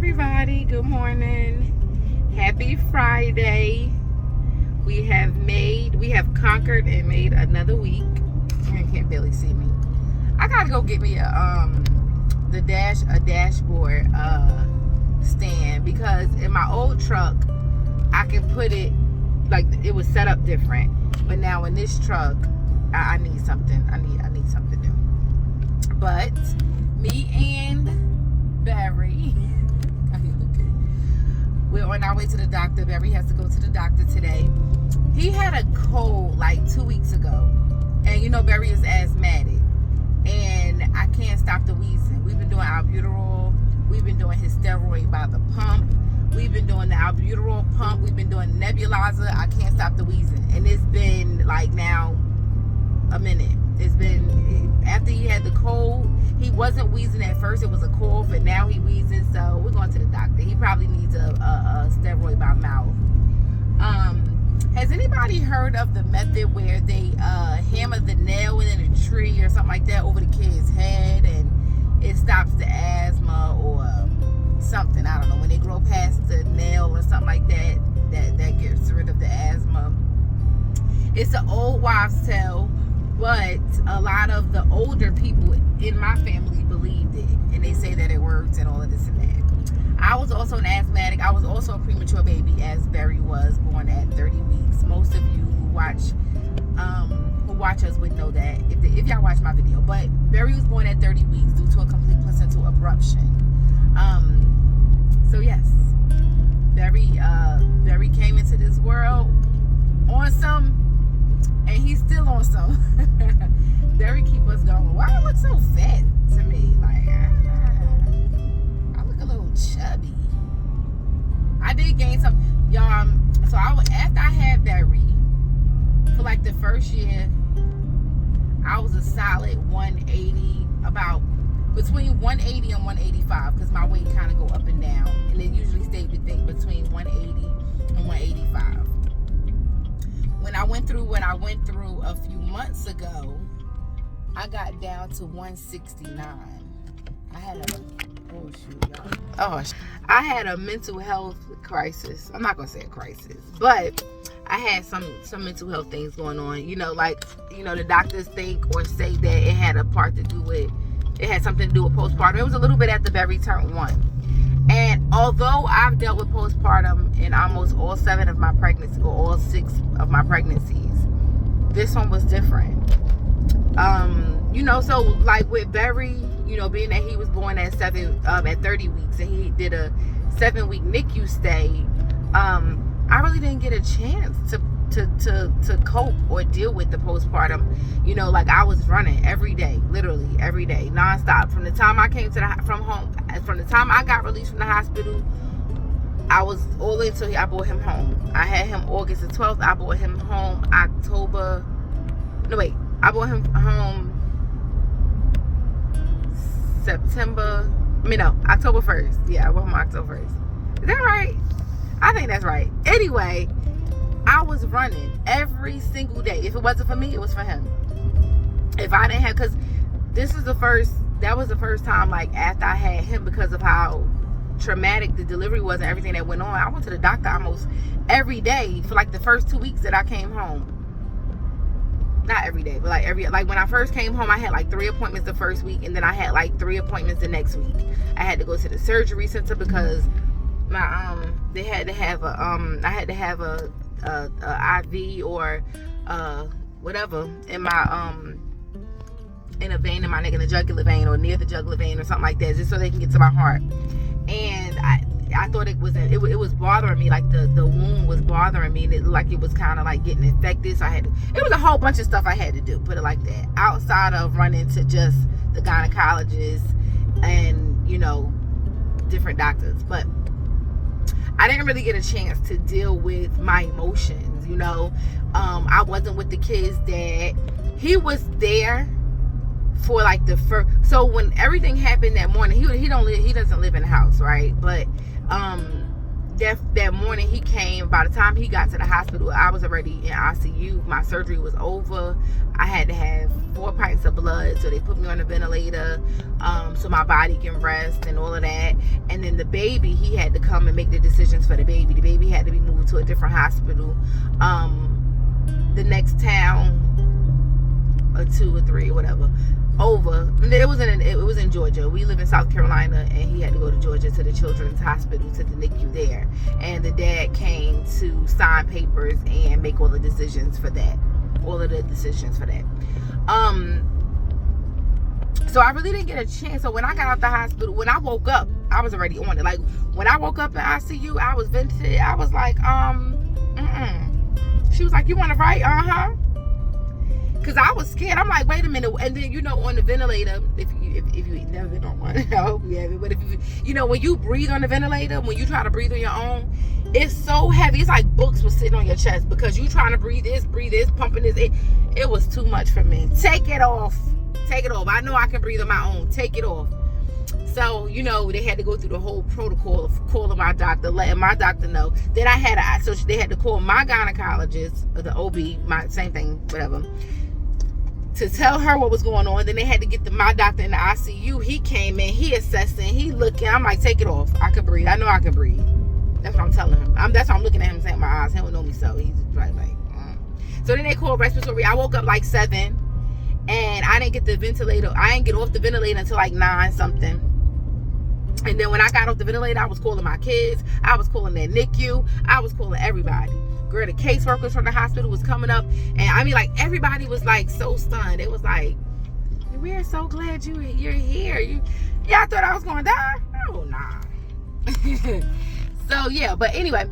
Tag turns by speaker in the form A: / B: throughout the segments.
A: everybody, good morning. Happy Friday. We have conquered and made another week. You can't barely see me. I gotta go get me a dashboard stand, because in my old truck I can put it like it was set up different, but now in this truck I need something. I need something new. But me and Barry, we're on our way to the doctor. Barry has to go to the doctor today. He had a cold like 2 weeks ago, and you know Barry is asthmatic, and I can't stop the wheezing. We've been doing albuterol. We've been doing his steroid by the pump. We've been doing the albuterol pump. We've been doing nebulizer. I can't stop the wheezing, and it's been like now a minute. It's been after he had the cold. He wasn't wheezing at first. It was a cough, and now he wheezing. So we're going to the doctor. He probably needs a steroid by mouth. Has anybody heard of the method where they hammer the nail in a tree or something like that over the kid's head, and it stops the asthma or something? I don't know. When they grow past the nail or something like that, that gets rid of the asthma. It's an old wives' tale, but a lot of the older people in my family believed it, and they say that it works and all of this and that. I was also an asthmatic. I was also a premature baby, as Barry was, born at 30 weeks. Most of you who watch us would know that if y'all watch my video. But Barry was born at 30 weeks due to a complete placental abruption. So yes, Barry came into this world on some, and he's still on some. Barry keep us going. Why I look so fat to me? Like I look a little chubby. I did gain some, y'all. So after I had Barry, for like the first year, I was a solid 180, about between 180 and 185, because my weight kind of go up and down, and it usually stayed between 180 and 185. When I went through what I went through a few months ago, I got down to 169. I had a mental health crisis. I'm not gonna say a crisis, but I had some mental health things going on. The doctors think or say that it had something to do with postpartum. It was a little bit after Barry turned 1. And although I've dealt with postpartum in almost all 7 of my pregnancies, or all 6 of my pregnancies, this one was different. So like with Barry, being that he was born at 30 weeks, and he did a 7-week NICU stay, I really didn't get a chance to cope or deal with the postpartum. Like I was running every day, literally every day, nonstop. From the time I came from the time I got released from the hospital, I was all until I brought him home. I had him August the 12th. I brought him home I brought him home October 1st. Yeah, I brought him October 1st. Is that right? I think that's right. Anyway, I was running every single day. If it wasn't for me, it was for him. If I didn't have, because that was the first time, like, after I had him, because of how traumatic the delivery was and everything that went on, I went to the doctor almost every day for like the first 2 weeks that I came home. Not every day, but like when I first came home, I had like 3 appointments the first week, and then I had like 3 appointments the next week. I had to go to the surgery center because they had to have I had to have a IV or whatever in my in a vein in my neck, in the jugular vein or near the jugular vein or something like that, just so they can get to my heart. And I thought it was bothering me, like the wound was bothering me, and it like it was kind of like getting infected. So it was a whole bunch of stuff I had to do, put it like that, outside of running to just the gynecologist and different doctors. But I didn't really get a chance to deal with my emotions. I wasn't with the kid's dad. He was there for like the first. So when everything happened that morning, he doesn't live in the house, right? But that morning he came. By the time he got to the hospital, I was already in ICU. My surgery was over. I had to have 4 pints of blood, so they put me on a ventilator, so my body can rest and all of that. And then the baby, he had to come and make the decisions for the baby. The baby had to be moved to a different hospital, the next town, or 2 or 3 or whatever over. It was in Georgia. We live in South Carolina, and he had to go to Georgia to the Children's Hospital, to the NICU there. And the dad came to sign papers and make all the decisions for that. So I really didn't get a chance. So when I got out the hospital, when I woke up, I was already on it. Like, when I woke up in ICU, I was vented. I was like, She was like, you want to write? Because I was scared. I'm like, wait a minute. And then, on the ventilator, if you've never been on one, I hope you haven't. But if when you breathe on the ventilator, when you try to breathe on your own, it's so heavy. It's like books were sitting on your chest, because you trying to breathe this, pumping this. It was too much for me. Take it off. I know I can breathe on my own. Take it off. So, they had to go through the whole protocol of calling my doctor, letting my doctor know that so they had to call my gynecologist, or the OB, same thing, whatever, to tell her what was going on. Then they had to get my doctor in the ICU. He came in, he assessing, he looking. I'm like, take it off. I can breathe. I know I can breathe. That's what I'm telling him. That's why I'm looking at him, saying my eyes. He don't know me, so he's probably like, So then they called respiratory. I woke up like 7, and I didn't get the ventilator. I didn't get off the ventilator until like 9 something. And then when I got off the ventilator, I was calling my kids. I was calling their NICU. I was calling everybody. Girl, the caseworkers from the hospital was coming up. And I mean, like, everybody was like so stunned. It was like, we're so glad you're here. Y'all thought I was going to die? Oh, nah. So, yeah. But anyway,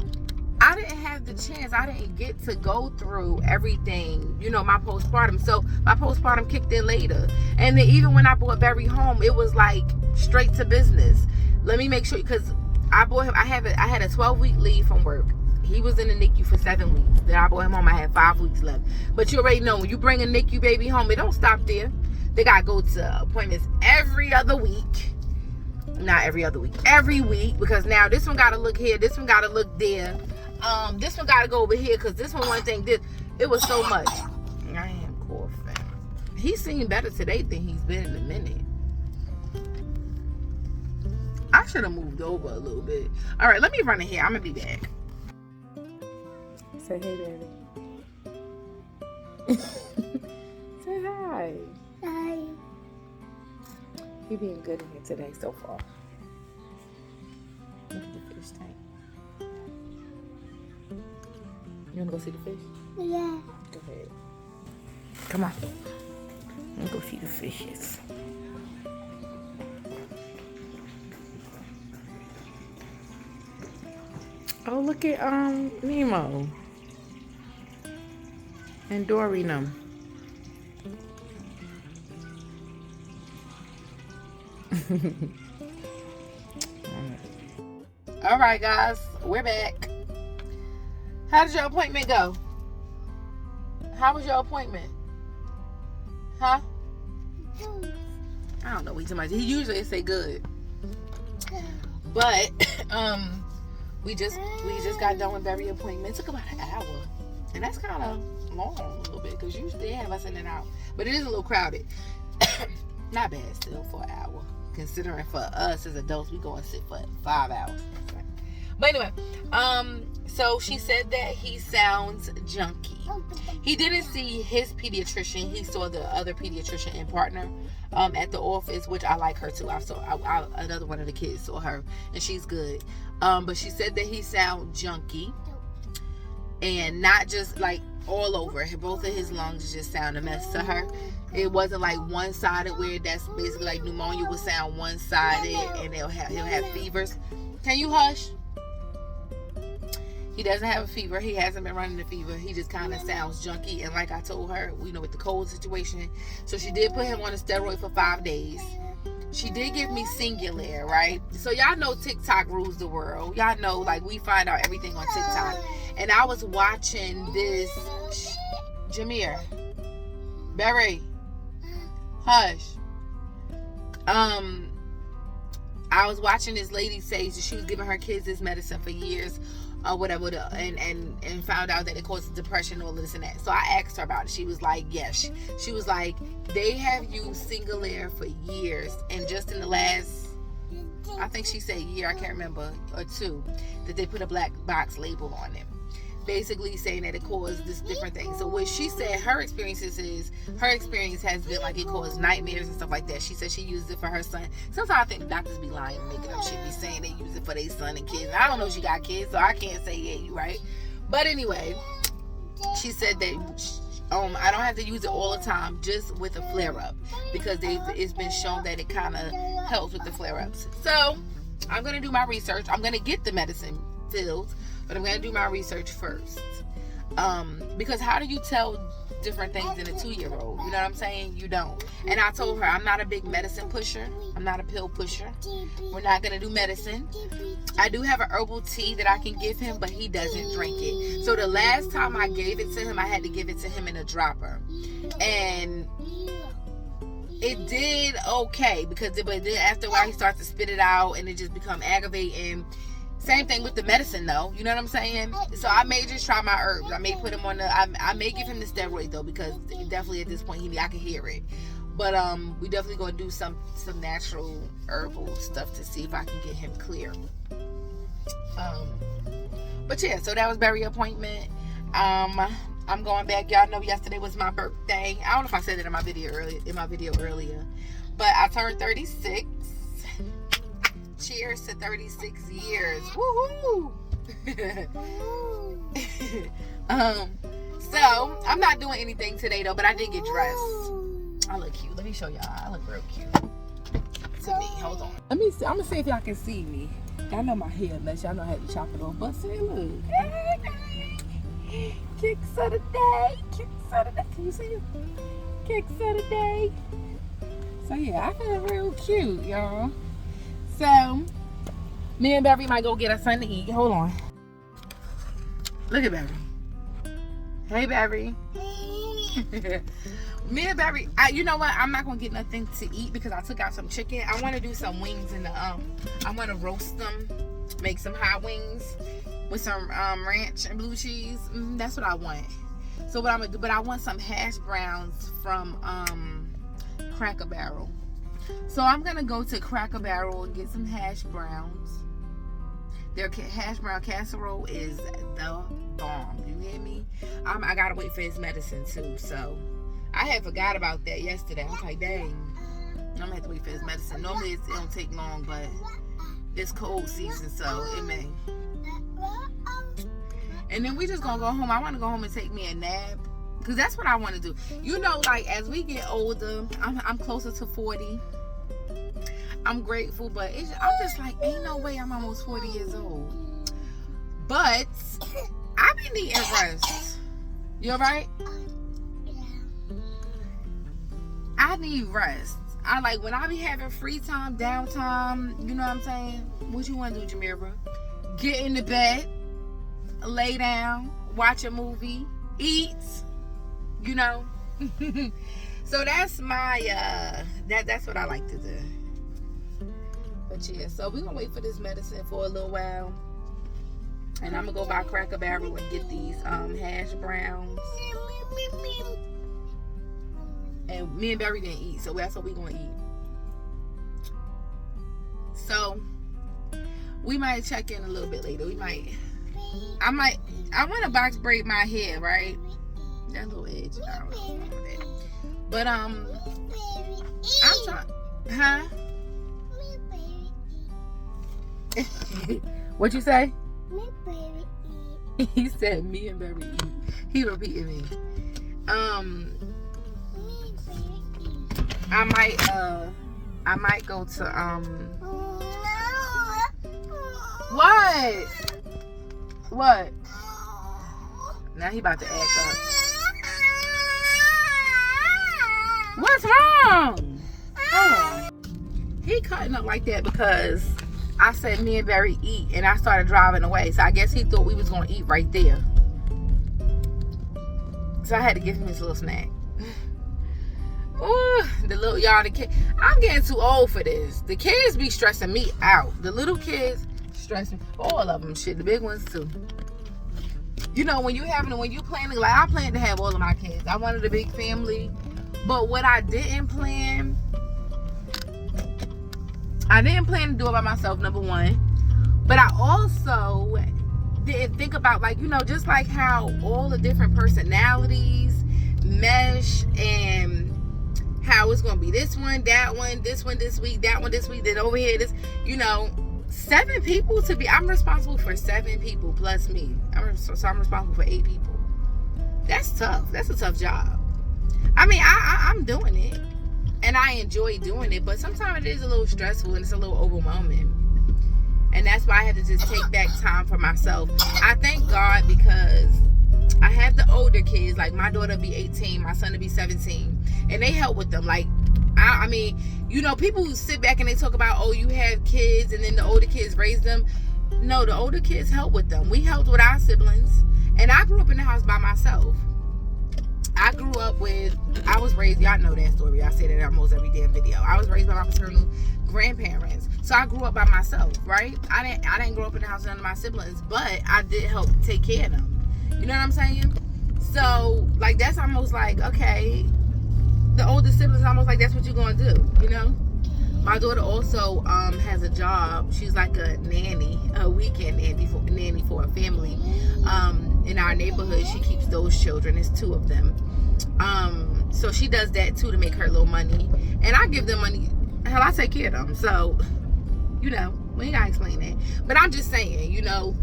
A: I didn't have the chance. I didn't get to go through everything, my postpartum. So my postpartum kicked in later. And then even when I brought Barry home, it was like straight to business. Let me make sure, because I brought him. I had a 12-week leave from work. He was in the NICU for 7 weeks. Then I brought him home. I had 5 weeks left. But you already know, when you bring a NICU baby home, it don't stop there. They got to go to appointments every other week. Not every other week. Every week. Because now this one got to look here. This one got to look there. This one got to go over here, because this one thing did. It was so much. I am coughing. He seemed better today than he's been in a minute. I should have moved over a little bit. All right, let me run in here. I'm going to be back. Say hey, Daddy. Say hi.
B: Hi.
A: You're being good in here today so far. Look at the fish tank. You want to go see the fish?
B: Yeah.
A: Go ahead. Come on. Let's go see the fishes. Oh, look at Nemo and Dory and them. All right, guys, we're back. How did your appointment go? How was your appointment? Huh? I don't know what he's talking about. He usually say good. But we just got done with every appointment. It took about an hour. And that's kind of long a little bit, because usually they have us in and out. But it is a little crowded. Not bad still for an hour. Considering for us as adults, we go and sit for 5 hours. But anyway, so she said that he sounds junky. He didn't see his pediatrician. He saw the other pediatrician and partner at the office, which I like her too. Another one of the kids saw her, and she's good. But she said that he sounds junky, and not just like all over. Both of his lungs just sound a mess to her. It wasn't like one-sided, where that's basically like pneumonia would sound one-sided, and he'll have fevers. Can you hush? He doesn't have a fever. He hasn't been running a fever. He just kind of sounds junky. And like I told her, with the cold situation, so she did put him on a steroid for 5 days. She did give me Singulair, right? So y'all know TikTok rules the world. Y'all know, like, we find out everything on TikTok. And I was watching this. Jameer. Barry. Hush. I was watching this lady say that she was giving her kids this medicine for years or whatever, and found out that it causes depression, all this and that. So I asked her about it. She was like, yes. She was like, they have used Singulair for years, and just in the last, I think she said year, I can't remember, or two, that they put a black box label on it, basically saying that it caused this different thing. So what she said her experience has been like it caused nightmares and stuff like that. She said she used it for her son. Sometimes I think doctors be lying and making up shit, be saying they use it for their son and kids. I don't know if she got kids, so I can't say yeah, you right. But anyway, she said that I don't have to use it all the time, just with a flare-up, because it's been shown that it kind of helps with the flare-ups. So I'm gonna do my research. I'm gonna get the medicine filled, but I'm gonna do my research first. Because how do you tell different things in a 2-year-old? You know what I'm saying? You don't. And I told her I'm not a big medicine pusher. I'm not a pill pusher. We're not gonna do medicine. I do have a herbal tea that I can give him, but he doesn't drink it. So the last time I gave it to him, I had to give it to him in a dropper, and it did okay, but then after a while he starts to spit it out and it just become aggravating. Same thing with the medicine though, you know what I'm saying? So I may just try my herbs. I may put him on I may give him the steroid though, because definitely at this point I can hear it. But we definitely gonna do some natural herbal stuff to see if I can get him clear. But yeah, so that was Berry appointment. I'm going back. Y'all know yesterday was my birthday. I don't know if I said it in my video earlier, but I turned 36. Cheers to 36 years. Woohoo! So I'm not doing anything today though, but I did get dressed. I look cute. Let me show y'all. I look real cute to me. Hold on. Let me see. I'm gonna see if y'all can see me. Y'all know my hair, unless y'all know how to chop it off. But see, look. Kicks of the day. Kicks of the day. Can you see it? Kicks of the day. So yeah, I feel real cute, y'all. So me and Berry might go get us something to eat. Hold on. Look at Berry. Hey, Berry. Me and Berry, you know what? I'm not gonna get nothing to eat because I took out some chicken. I want to do some wings in the I want to roast them, make some hot wings with some ranch and blue cheese. That's what I want. So what I'm gonna do, but I want some hash browns from Cracker Barrel. So I'm gonna go to Cracker Barrel and get some hash browns. Their hash brown casserole is the bomb. You hear me? I gotta wait for his medicine too. So I had forgot about that yesterday. I was like, dang, I'm gonna have to wait for his medicine. Normally it don't take long, but it's cold season, so it may. And then we just gonna go home. I want to go home and take me a nap, because that's what I want to do. You know, like as we get older, I'm closer to 40. I'm grateful, but I'm just like, ain't no way I'm almost 40 years old. But I be needing rest. You alright? I need rest. I like when I be having free time, downtime, you know what I'm saying? What you want to do, Jamira? Get in the bed, lay down, watch a movie, eat, you know? So that's my, that's what I like to do. But yeah, so we're going to wait for this medicine for a little while. And I'm going to go by Cracker Barrel and get these hash browns. And me and Berry didn't eat, so that's what we're going to eat. So we might check in a little bit later. I want to box braid my hair, right? That little edge, I don't know what's wrong with that. But I'm trying, huh? What you say? He said me and Berry eat. He repeated me. I might go to What? Now he about to act up. What's wrong? Oh. He cutting up like that because I said me and Berry eat, and I started driving away. So I guess he thought we was gonna eat right there. So I had to give him his little snack. Ooh, the kids. I'm getting too old for this. The kids be stressing me out. The little kids stress me. All of them, shit. The big ones too. You know, when you planning, like I planned to have all of my kids. I wanted a big family, but what I didn't plan to do it by myself. Number one, but I also didn't think about, like, you know, just like how all the different personalities mesh, and how it's gonna be this one, that one, this one this week, that one this week, then over here this, you know, 7 people I'm responsible for 7 people plus me. I'm responsible for 8 people. That's tough. That's a tough job. I mean, I'm doing it and I enjoy doing it, but sometimes it is a little stressful and it's a little overwhelming. And that's why I had to just take back time for myself. I thank God because I have the older kids, like my daughter will be 18, my son will be 17, and they help with them. Like, I mean, you know, people who sit back and they talk about, oh, you have kids and then the older kids raise them. No, the older kids help with them. We helped with our siblings, and I grew up in the house by myself. I was raised, y'all know that story. I say that in almost every damn video. I was raised by my paternal grandparents. So I grew up by myself, right? I didn't grow up in the house with none of my siblings, but I did help take care of them. You know what I'm saying? So, like, that's almost like, okay, the older siblings, almost like that's what you're going to do, you know? My daughter also has a job. She's like a nanny, a weekend nanny for a family. In our neighborhood, she keeps those children. It's 2 of them. So she does that too to make her little money. And I give them money. Hell, I take care of them. So, you know, we ain't got to explain that. But I'm just saying, you know,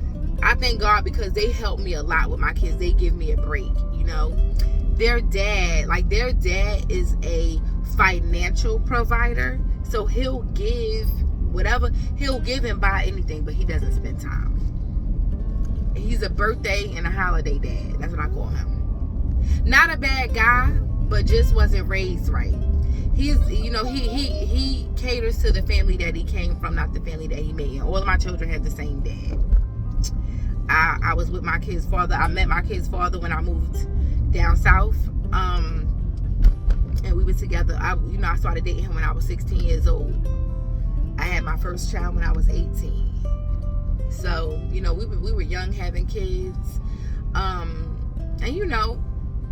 A: I thank God because they help me a lot with my kids. They give me a break, you know. Their dad is a financial provider. So he'll give whatever. He'll give and buy anything, but he doesn't spend time. He's a birthday and a holiday dad. That's what I call him. Not a bad guy, but just wasn't raised right. He's, you know, he caters to the family that he came from, not the family that he made. All of my children have the same dad. I was with my kid's father. I met my kid's father when I moved down south. And we were together. I started dating him when I was 16 years old. I had my first child when I was 18. So, you know, we were young having kids. And, you know,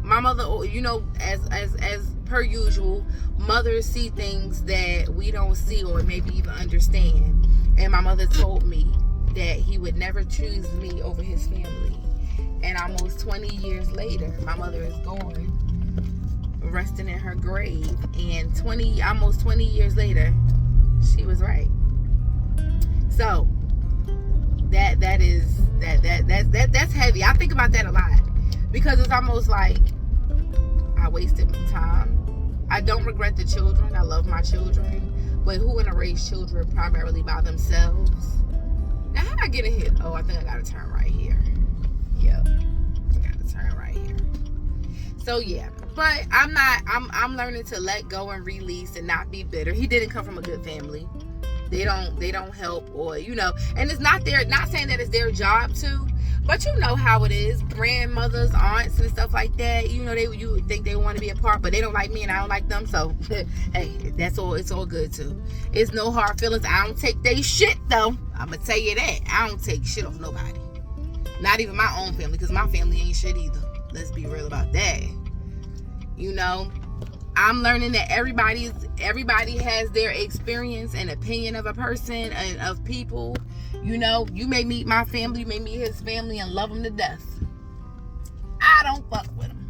A: my mother, you know, as per usual, mothers see things that we don't see or maybe even understand. And my mother told me that he would never choose me over his family. And almost 20 years later, my mother is gone, resting in her grave. And almost 20 years later, she was right. So that's heavy. I think about that a lot because it's almost like I wasted my time. I don't regret the children. I love my children, but who wanna raise children primarily by themselves? Now, how do I get in here? Oh, I think I gotta turn right here. Yep, I gotta turn right here. So yeah, but I'm learning to let go and release and not be bitter. He didn't come from a good family. They don't help, or, you know, and it's not saying that it's their job to, but you know how it is. Grandmothers, aunts, and stuff like that. You know, you think they want to be a part, but they don't like me and I don't like them. So, hey, that's all. It's all good too. It's no hard feelings. I don't take they shit though. I'm gonna tell you that. I don't take shit off nobody. Not even my own family, because my family ain't shit either. Let's be real about that. You know, I'm learning that everybody has their experience and opinion of a person and of people. You know, you may meet my family, you may meet his family and love them to death. I don't fuck with them.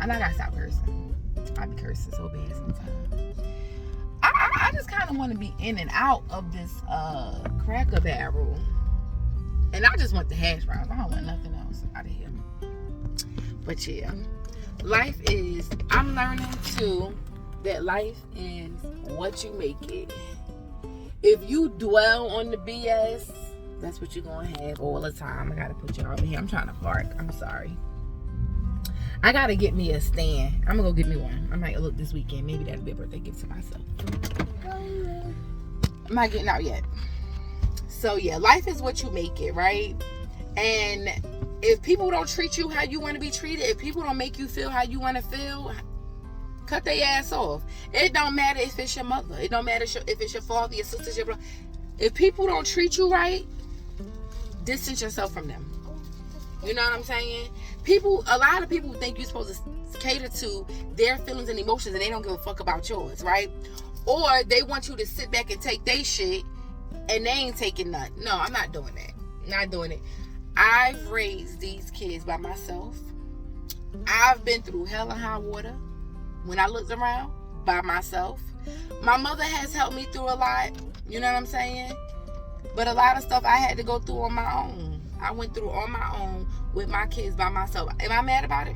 A: And I gotta stop cursing. I be cursing so bad sometimes. I just kind of want to be in and out of this Cracker Barrel. And I just want the hash browns. I don't want nothing else out of here. But yeah. I'm learning too that life is what you make it. If you dwell on the BS, that's what you're going to have all the time. I got to put y'all over here. I'm trying to park. I'm sorry. I got to get me a stand. I'm going to go get me one. I might look this weekend. Maybe that'll be a birthday gift to myself. I'm not getting out yet. So yeah, life is what you make it, right? And if people don't treat you how you want to be treated, if people don't make you feel how you want to feel, Cut their ass off. It don't matter if it's your mother. It don't matter if it's your father, your sisters, your brother. If people don't treat you right, distance yourself from them. You know what I'm saying? A lot of people think you're supposed to cater to their feelings and emotions, and they don't give a fuck about yours, right? Or they want you to sit back and take their shit, and they ain't taking none. No, I'm not doing that. Not doing it. I've raised these kids by myself. I've been through hell and high water when I looked around by myself. My mother has helped me through a lot. You know what I'm saying? But a lot of stuff I had to go through on my own. I went through on my own with my kids by myself. Am I mad about it?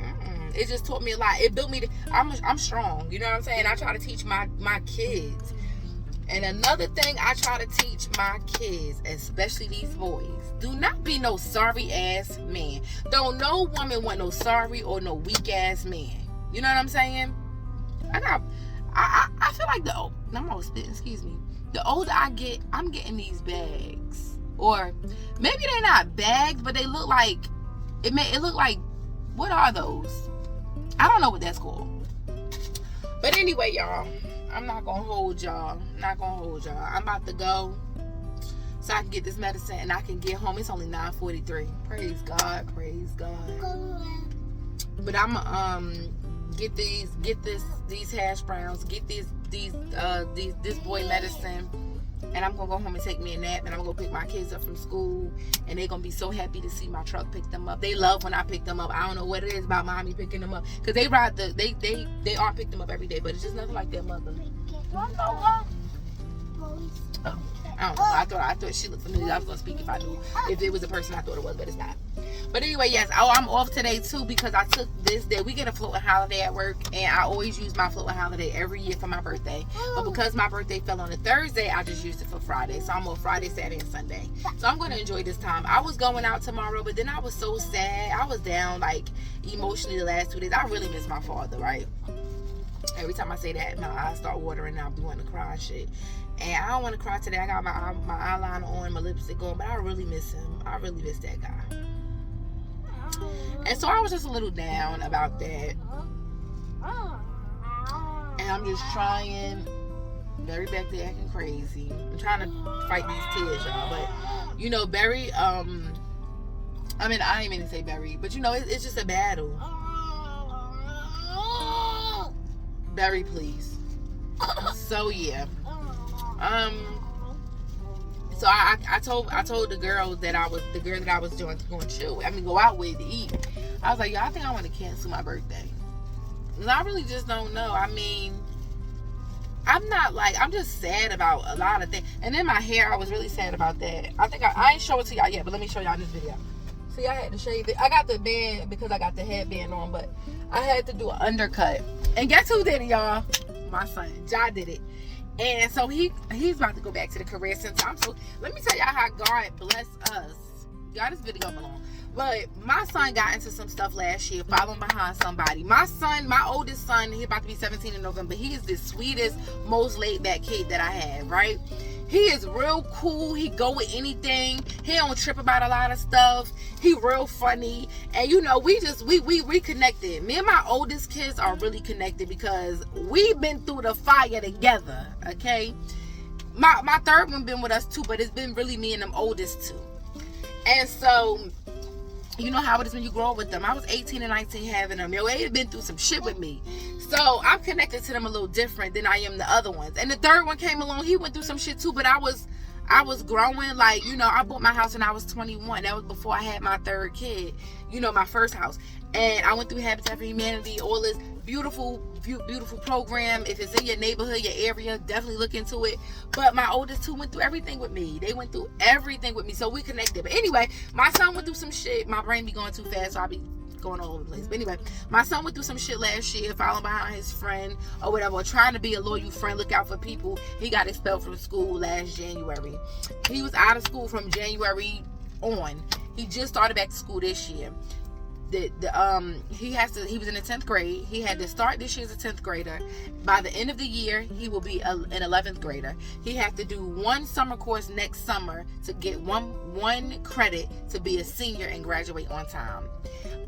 A: It just taught me a lot. It built me. I'm strong. You know what I'm saying? I try to teach my kids. And another thing I try to teach my kids, especially these boys, do not be no sorry ass man. Don't no woman want no sorry or no weak ass man. You know what I'm saying? I feel like I'm always spitting, excuse me. The older I get, I'm getting these bags. Or maybe they're not bags, but they look like, it look like, what are those? I don't know what that's called. But anyway, y'all, I'm not going to hold y'all. I'm about to go so I can get this medicine and I can get home. It's only 9:43. Praise God. But I'm get these hash browns, get this boy medicine, and I'm gonna go home and take me a nap, and I'm gonna go pick my kids up from school, and they're gonna be so happy to see my truck pick them up. They love when I pick them up. I don't know what it is about mommy picking them up, because they are pick them up every day, but it's just nothing like their mother. I don't know. I thought she looked familiar. I was gonna speak if it was the person I thought it was, but it's not. But anyway, yes. I'm off today too because I took this day. We get a floating holiday at work, and I always use my floating holiday every year for my birthday. But because my birthday fell on a Thursday, I just used it for Friday. So I'm off Friday, Saturday, and Sunday. So I'm gonna enjoy this time. I was going out tomorrow, but then I was so sad. I was down like emotionally the last 2 days. I really miss my father, right? Every time I say that, my eyes start watering and I'll be wanting to cry and shit. And I don't want to cry today. I got my eyeliner on, my lipstick on, but I really miss him. I really miss that guy. And so I was just a little down about that. And I'm just trying. Barry back there acting crazy. I'm trying to fight these tears, y'all. But, you know, Barry, I mean, I didn't mean to say Barry, but, you know, it's just a battle. Barry, please. So, yeah. So I told the girl that I was going to chill with, go out with to eat. I was like, y'all, I think I want to cancel my birthday. And I really just don't know. I mean, I'm just sad about a lot of things. And then my hair, I was really sad about that. I think I ain't show it to y'all yet, but let me show y'all this video. See, I had to shave it. I got the band because I got the headband on, but I had to do an undercut. And guess who did it, y'all? My son. Ja did it. And so he's about to go back to the career center. So let me tell y'all how God bless us. Y'all, this video belong. But my son got into some stuff last year, following behind somebody. My oldest son, he's about to be 17 in November. He is the sweetest, most laid back kid that I have, right? He is real cool. He go with anything. He don't trip about a lot of stuff. He real funny. And you know, we reconnected. Me and my oldest kids are really connected because we've been through the fire together, okay? My third one been with us too, but it's been really me and them oldest two. And so, you know how it is when you grow up with them. I was 18 and 19 having them. Yo, they've been through some shit with me. So I'm connected to them a little different than I am the other ones. And the third one came along. He went through some shit too, but I was growing. Like, you know, I bought my house when I was 21. That was before I had my third kid, you know, my first house. And I went through Habitat for Humanity, all this beautiful program. If it's in your neighborhood, your area, definitely look into it. But my oldest two went through everything with me. They went through everything with me. So we connected. But anyway, my son went through some shit. My brain be going too fast, so I'll be going all over the place. But anyway, my son went through some shit last year, following behind his friend or whatever, or trying to be a loyal friend, look out for people. He got expelled from school last January. He was out of school from January on. He just started back to school this year. he was in the 10th grade. He had to start this year as a 10th grader. By the end of the year, he will be an 11th grader. He has to do one summer course next summer to get one credit to be a senior and graduate on time.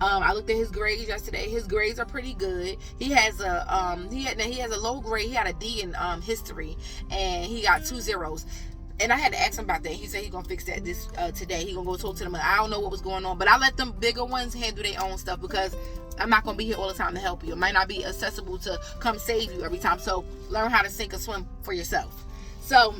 A: I looked at his grades yesterday. His grades are pretty good. He has a he has a low grade. He had a D in history, and he got 2 zeros. And I had to ask him about that. He said he's going to fix that today. He's going to go talk to them. I don't know what was going on. But I let them bigger ones handle their own stuff because I'm not going to be here all the time to help you. It might not be accessible to come save you every time. So learn how to sink or swim for yourself. So,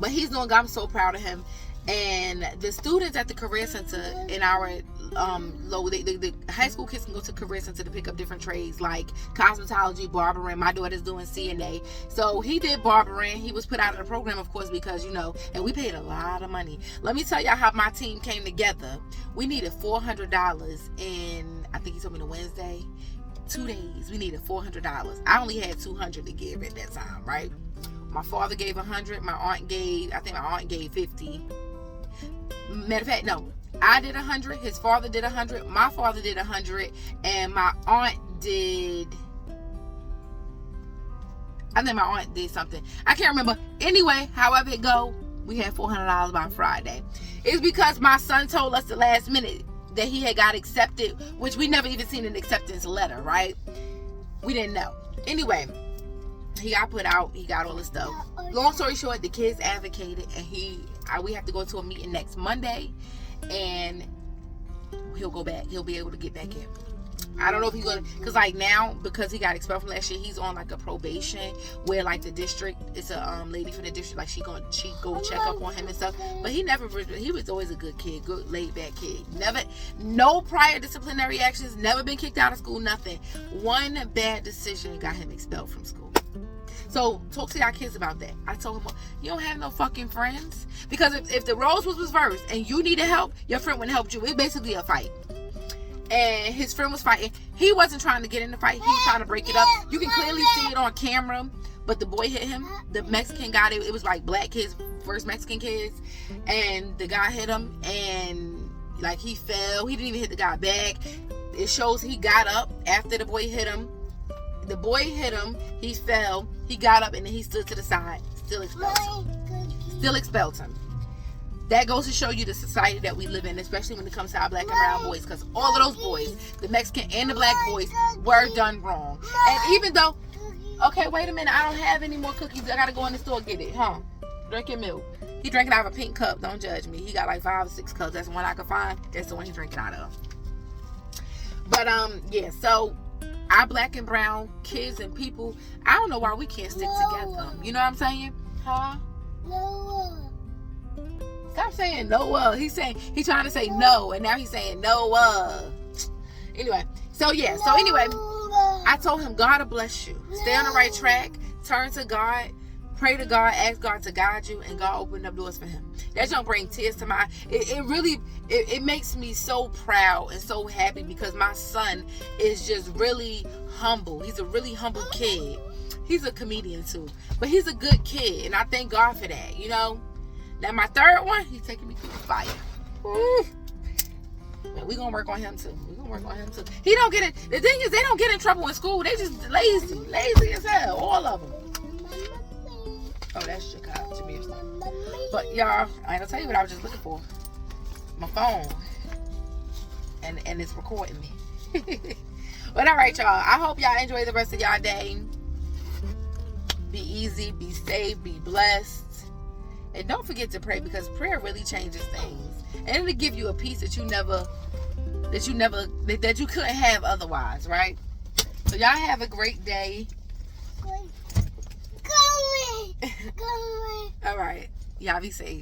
A: but he's doing good. I'm so proud of him. And the students at the Career Center in our the high school kids can go to Career Center to pick up different trades like cosmetology, barbering. My daughter's doing CNA. So he did barbering. He was put out of the program, of course, because, and we paid a lot of money. Let me tell y'all how my team came together. We needed $400 in, I think he told me, the Wednesday. 2 days. We needed $400. I only had $200 to give at that time, right? My father gave $100. I think my aunt gave $50. Matter of fact, no. I did $100. His father did $100. My father did $100, and my aunt did. I think my aunt did something. I can't remember. Anyway, however it go, we had $400 by Friday. It's because my son told us the last minute that he had got accepted, which we never even seen an acceptance letter, right? We didn't know. Anyway, he got put out. He got all this stuff. Long story short, the kids advocated, and we have to go to a meeting next Monday, and he'll go back. He'll be able to get back in. I don't know if he's gonna, because like now, because he got expelled from last year, he's on like a probation where like the district, it's a lady from the district, like she go check up on him and stuff. But he was always a good kid, good laid back kid. No prior disciplinary actions, never been kicked out of school, nothing. One bad decision got him expelled from school. So talk to y'all kids about that. I told him, you don't have no fucking friends. Because if the roles was reversed and you needed help, your friend wouldn't help you. It's basically a fight. And his friend was fighting. He wasn't trying to get in the fight. He was trying to break it up. You can clearly see it on camera. But the boy hit him. The Mexican guy, it was like black kids, first Mexican kids. And the guy hit him. And like he fell. He didn't even hit the guy back. It shows he got up after the boy hit him. The boy hit him. He fell. He got up and then he stood to the side. Still expelled him. That goes to show you the society that we live in, especially when it comes to our black and brown boys. Because all of those boys, the Mexican and the black boys, were done wrong. And even though, okay, wait a minute, I don't have any more cookies. I got to go in the store and get it. Drink your milk. He drinking out of a pink cup. Don't judge me. He got like 5 or 6 cups. That's the one I could find. That's the one he's drinking out of. But, yeah, so our black and brown kids and people, I don't know why we can't stick together. You know what I'm saying? Stop saying no. He's trying to say no, and now he's saying no. Anyway, I told him, God will bless you. Stay on the right track. Turn to God. Pray to God. Ask God to guide you, and God opened up doors for him. That don't bring tears to my. It makes me so proud and so happy because my son is just really humble. He's a really humble kid. He's a comedian too, but he's a good kid, and I thank God for that. Now my third one, he's taking me through the fire. Man, we gonna work on him too. He don't get it. The thing is, they don't get in trouble in school. They just lazy as hell. All of them. Oh, that's Chicago, Jameer. But y'all, I ain't gonna tell you what I was just looking for. My phone, and it's recording me. But all right, y'all. I hope y'all enjoy the rest of y'all day. Be easy, be safe, be blessed. And don't forget to pray, because prayer really changes things. And it'll give you a peace that you couldn't have otherwise, right? So y'all have a great day. All right. Y'all be safe.